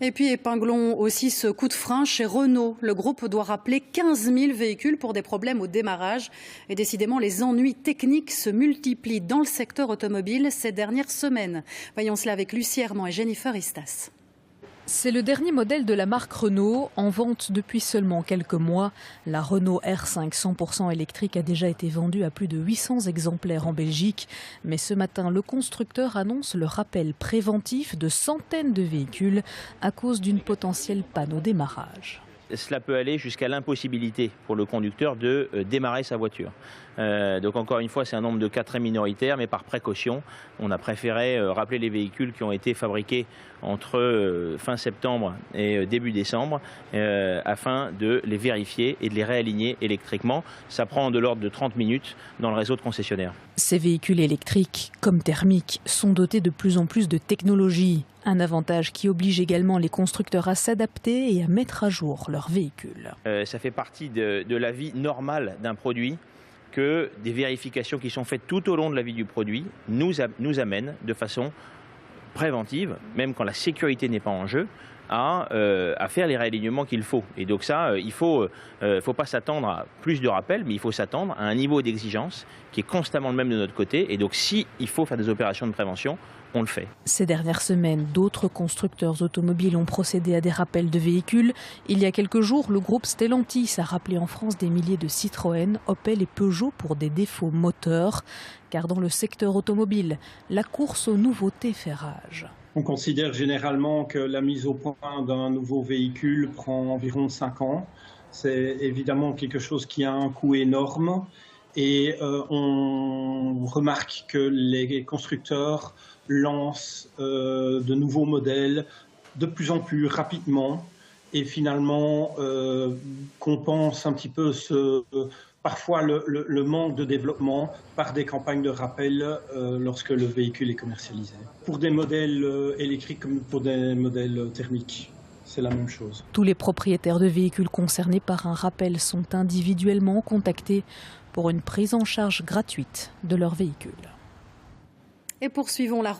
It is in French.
Et puis épinglons aussi ce coup de frein chez Renault. Le groupe doit rappeler 15 000 véhicules pour des problèmes au démarrage. Et décidément, les ennuis techniques se multiplient dans le secteur automobile ces dernières semaines. Voyons cela avec Lucie Herman et Jennifer Istas. C'est le dernier modèle de la marque Renault, en vente depuis seulement quelques mois. La Renault R5 100% électrique a déjà été vendue à plus de 800 exemplaires en Belgique. Mais ce matin, le constructeur annonce le rappel préventif de centaines de véhicules à cause d'une potentielle panne au démarrage. Cela peut aller jusqu'à l'impossibilité pour le conducteur de démarrer sa voiture. Donc encore une fois, c'est un nombre de cas très minoritaire, mais par précaution, on a préféré rappeler les véhicules qui ont été fabriqués entre fin septembre et début décembre, afin de les vérifier et de les réaligner électriquement. Ça prend de l'ordre de 30 minutes dans le réseau de concessionnaires. Ces véhicules électriques, comme thermiques, sont dotés de plus en plus de technologies. Un avantage qui oblige également les constructeurs à s'adapter et à mettre à jour leurs véhicules. Ça fait partie de la vie normale d'un produit que des vérifications qui sont faites tout au long de la vie du produit nous amènent de façon préventive, même quand la sécurité n'est pas en jeu, à faire les réalignements qu'il faut. Et donc ça, il faut pas s'attendre à plus de rappels, mais il faut s'attendre à un niveau d'exigence qui est constamment le même de notre côté. Et donc si il faut faire des opérations de prévention, on le fait. Ces dernières semaines, d'autres constructeurs automobiles ont procédé à des rappels de véhicules. Il y a quelques jours, le groupe Stellantis a rappelé en France des milliers de Citroën, Opel et Peugeot pour des défauts moteurs. Car dans le secteur automobile, la course aux nouveautés fait rage. On considère généralement que la mise au point d'un nouveau véhicule prend environ 5 ans. C'est évidemment quelque chose qui a un coût énorme et on remarque que les constructeurs lancent de nouveaux modèles de plus en plus rapidement et finalement compensent un petit peu parfois le manque de développement par des campagnes de rappel lorsque le véhicule est commercialisé. Pour des modèles électriques comme pour des modèles thermiques, c'est la même chose. Tous les propriétaires de véhicules concernés par un rappel sont individuellement contactés pour une prise en charge gratuite de leur véhicule. Et poursuivons la